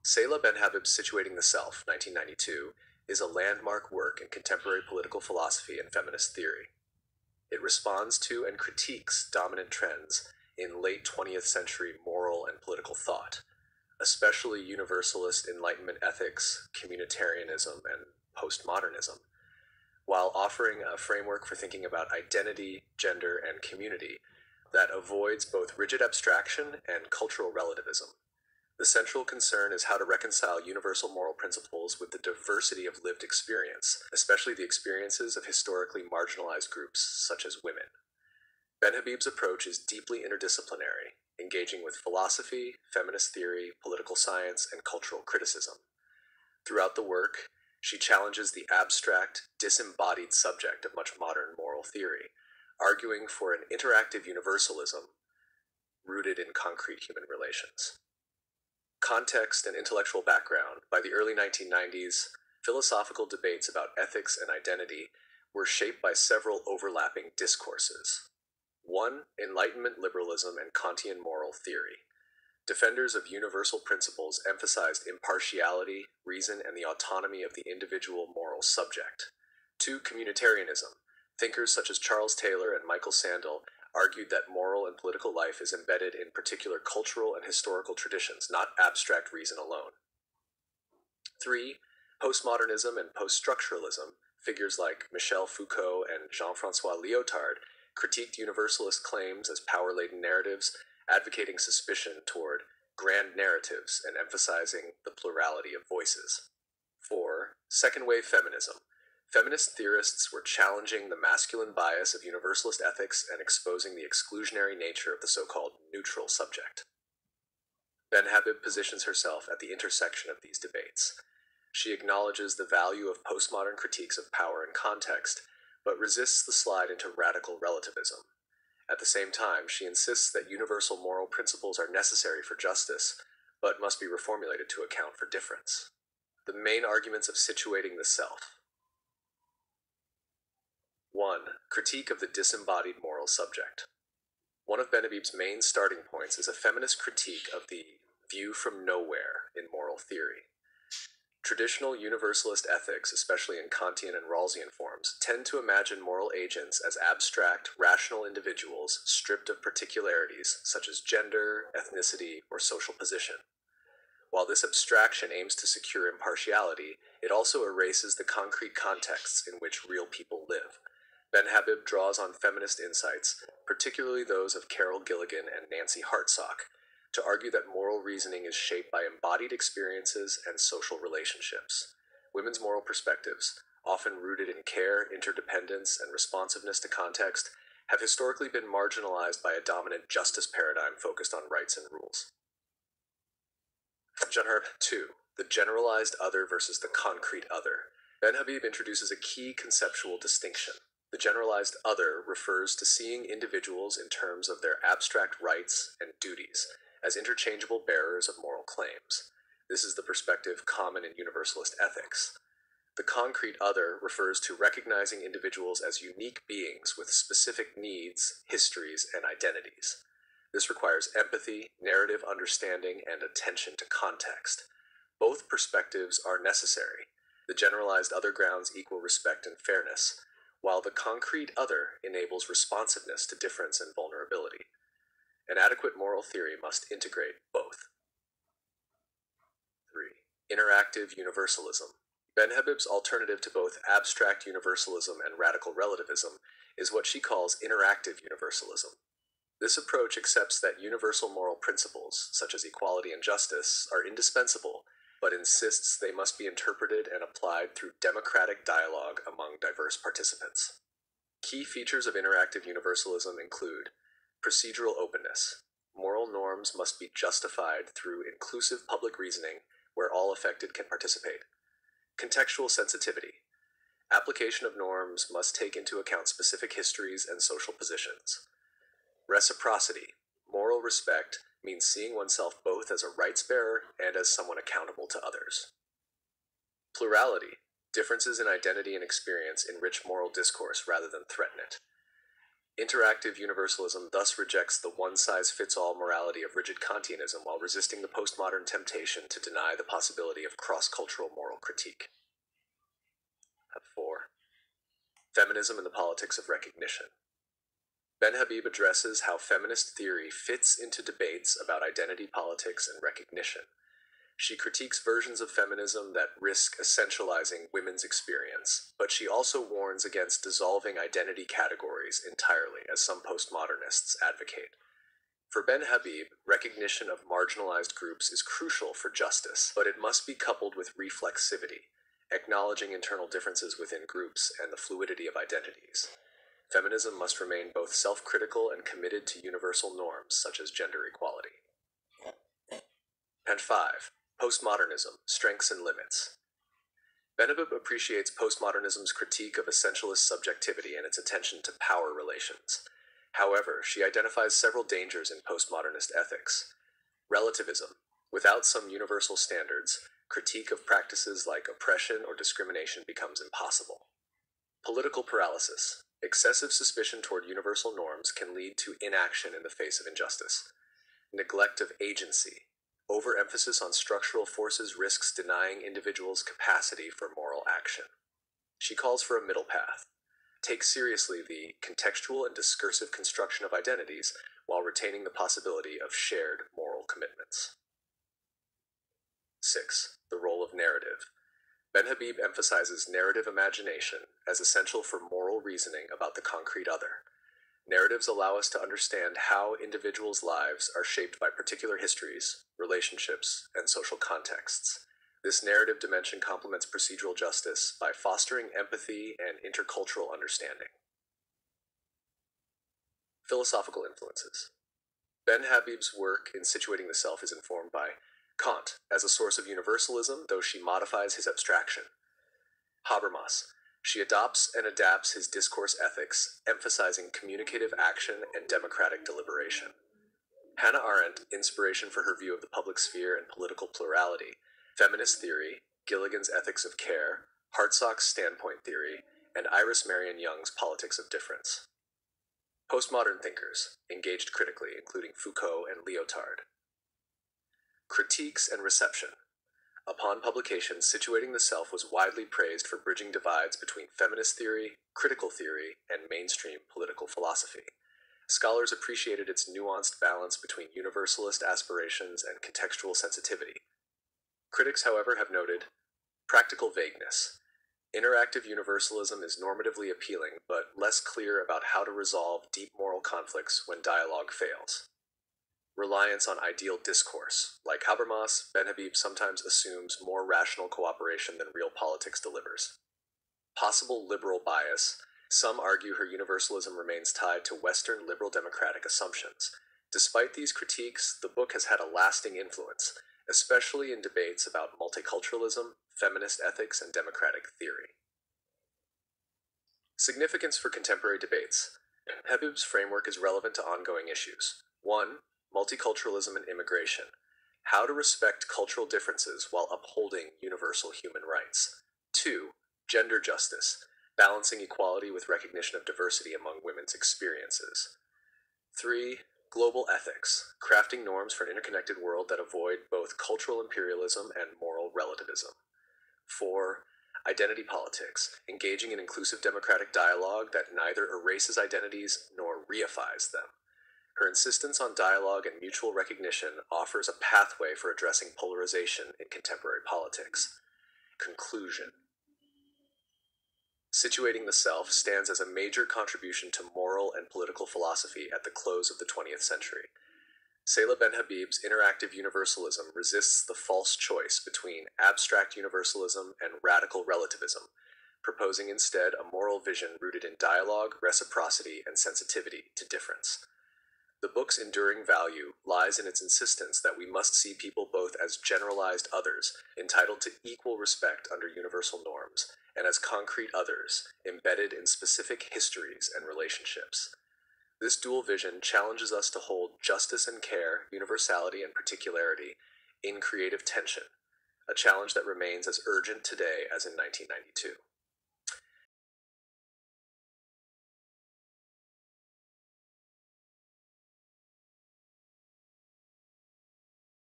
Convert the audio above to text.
Seyla Benhabib's Situating the Self, 1992, is a landmark work in contemporary political philosophy and feminist theory. It responds to and critiques dominant trends in late 20th century moral and political thought, especially universalist Enlightenment ethics, communitarianism, and postmodernism, while offering a framework for thinking about identity, gender, and community that avoids both rigid abstraction and cultural relativism. The central concern is how to reconcile universal moral principles with the diversity of lived experience, especially the experiences of historically marginalized groups such as women. Benhabib's approach is deeply interdisciplinary, engaging with philosophy, feminist theory, political science, and cultural criticism. Throughout the work, she challenges the abstract, disembodied subject of much modern moral theory, arguing for an interactive universalism rooted in concrete human relations. Context and intellectual background. By the early 1990s, philosophical debates about ethics and identity were shaped by several overlapping discourses. One, Enlightenment liberalism and Kantian moral theory. Defenders of universal principles emphasized impartiality, reason, and the autonomy of the individual moral subject. Two, Communitarianism. Thinkers such as Charles Taylor and Michael Sandel argued that moral and political life is embedded in particular cultural and historical traditions, not abstract reason alone. Three, postmodernism and post-structuralism. Figures like Michel Foucault and Jean-François Lyotard critiqued universalist claims as power-laden narratives, advocating suspicion toward grand narratives and emphasizing the plurality of voices. Four, second-wave feminism. Feminist theorists were challenging the masculine bias of universalist ethics and exposing the exclusionary nature of the so-called neutral subject. Benhabib positions herself at the intersection of these debates. She acknowledges the value of postmodern critiques of power and context, but resists the slide into radical relativism. At the same time, she insists that universal moral principles are necessary for justice, but must be reformulated to account for difference. The main arguments of situating the self. 1. Critique of the disembodied moral subject. One of Benhabib's main starting points is a feminist critique of the view from nowhere in moral theory. Traditional universalist ethics, especially in Kantian and Rawlsian forms, tend to imagine moral agents as abstract, rational individuals stripped of particularities such as gender, ethnicity, or social position. While this abstraction aims to secure impartiality, it also erases the concrete contexts in which real people live. Benhabib draws on feminist insights, particularly those of Carol Gilligan and Nancy Hartsock, to argue that moral reasoning is shaped by embodied experiences and social relationships. Women's moral perspectives, often rooted in care, interdependence, and responsiveness to context, have historically been marginalized by a dominant justice paradigm focused on rights and rules. Genre 2. The generalized other versus the concrete other. Benhabib introduces a key conceptual distinction. The generalized other refers to seeing individuals in terms of their abstract rights and duties, as interchangeable bearers of moral claims. This is the perspective common in universalist ethics. The concrete other refers to recognizing individuals as unique beings with specific needs, histories, and identities. This requires empathy, narrative understanding, and attention to context. Both perspectives are necessary. The generalized other grounds equal respect and fairness, while the concrete other enables responsiveness to difference and vulnerability. An adequate moral theory must integrate both. 3. Interactive universalism. Benhabib's alternative to both abstract universalism and radical relativism is what she calls interactive universalism. This approach accepts that universal moral principles, such as equality and justice, are indispensable, but insists they must be interpreted and applied through democratic dialogue among diverse participants. Key features of interactive universalism include procedural openness. Moral norms must be justified through inclusive public reasoning where all affected can participate. Contextual sensitivity. Application of norms must take into account specific histories and social positions. Reciprocity. Moral respect means seeing oneself both as a rights bearer and as someone accountable to others. Plurality. Differences in identity and experience enrich moral discourse rather than threaten it. Interactive universalism thus rejects the one-size-fits-all morality of rigid Kantianism while resisting the postmodern temptation to deny the possibility of cross-cultural moral critique. 4. Feminism and the politics of recognition. Benhabib addresses how feminist theory fits into debates about identity politics and recognition. She critiques versions of feminism that risk essentializing women's experience, but she also warns against dissolving identity categories entirely, as some postmodernists advocate. For Benhabib, recognition of marginalized groups is crucial for justice, but it must be coupled with reflexivity, acknowledging internal differences within groups and the fluidity of identities. Feminism must remain both self-critical and committed to universal norms, such as gender equality. And 5. Postmodernism, Strengths and Limits. Benhabib appreciates postmodernism's critique of essentialist subjectivity and its attention to power relations. However, she identifies several dangers in postmodernist ethics. Relativism. Without some universal standards, critique of practices like oppression or discrimination becomes impossible. Political paralysis. Excessive suspicion toward universal norms can lead to inaction in the face of injustice. Neglect of agency. Overemphasis on structural forces risks denying individuals capacity for moral action. She calls for a middle path. Take seriously the contextual and discursive construction of identities while retaining the possibility of shared moral commitments. 6. The role of narrative. Benhabib emphasizes narrative imagination as essential for moral reasoning about the concrete other. Narratives allow us to understand how individuals' lives are shaped by particular histories, relationships, and social contexts. This narrative dimension complements procedural justice by fostering empathy and intercultural understanding. Philosophical influences. Benhabib's work in Situating the Self is informed by Kant as a source of universalism, though she modifies his abstraction. Habermas. She adopts and adapts his discourse ethics, emphasizing communicative action and democratic deliberation. Hannah Arendt, inspiration for her view of the public sphere and political plurality. Feminist theory, Gilligan's Ethics of Care, Hartsock's Standpoint theory, and Iris Marion Young's Politics of Difference. Postmodern thinkers, engaged critically, including Foucault and Lyotard. Critiques and reception. Upon publication, Situating the Self was widely praised for bridging divides between feminist theory, critical theory, and mainstream political philosophy. Scholars appreciated its nuanced balance between universalist aspirations and contextual sensitivity. Critics, however, have noted practical vagueness. Interactive universalism is normatively appealing, but less clear about how to resolve deep moral conflicts when dialogue fails. Reliance on ideal discourse. Like Habermas, Benhabib sometimes assumes more rational cooperation than real politics delivers. Possible liberal bias. Some argue her universalism remains tied to Western liberal democratic assumptions. Despite these critiques, the book has had a lasting influence, especially in debates about multiculturalism, feminist ethics, and democratic theory. Significance for contemporary debates. Benhabib's framework is relevant to ongoing issues. 1. Multiculturalism and immigration. How to respect cultural differences while upholding universal human rights. 2. Gender justice. Balancing equality with recognition of diversity among women's experiences. 3. Global ethics. Crafting norms for an interconnected world that avoid both cultural imperialism and moral relativism. 4. Identity politics. Engaging in inclusive democratic dialogue that neither erases identities nor reifies them. Her insistence on dialogue and mutual recognition offers a pathway for addressing polarization in contemporary politics. Conclusion. Situating the Self stands as a major contribution to moral and political philosophy at the close of the 20th century. Seyla Benhabib's interactive universalism resists the false choice between abstract universalism and radical relativism, proposing instead a moral vision rooted in dialogue, reciprocity, and sensitivity to difference. The book's enduring value lies in its insistence that we must see people both as generalized others, entitled to equal respect under universal norms, and as concrete others, embedded in specific histories and relationships. This dual vision challenges us to hold justice and care, universality and particularity, in creative tension, a challenge that remains as urgent today as in 1992.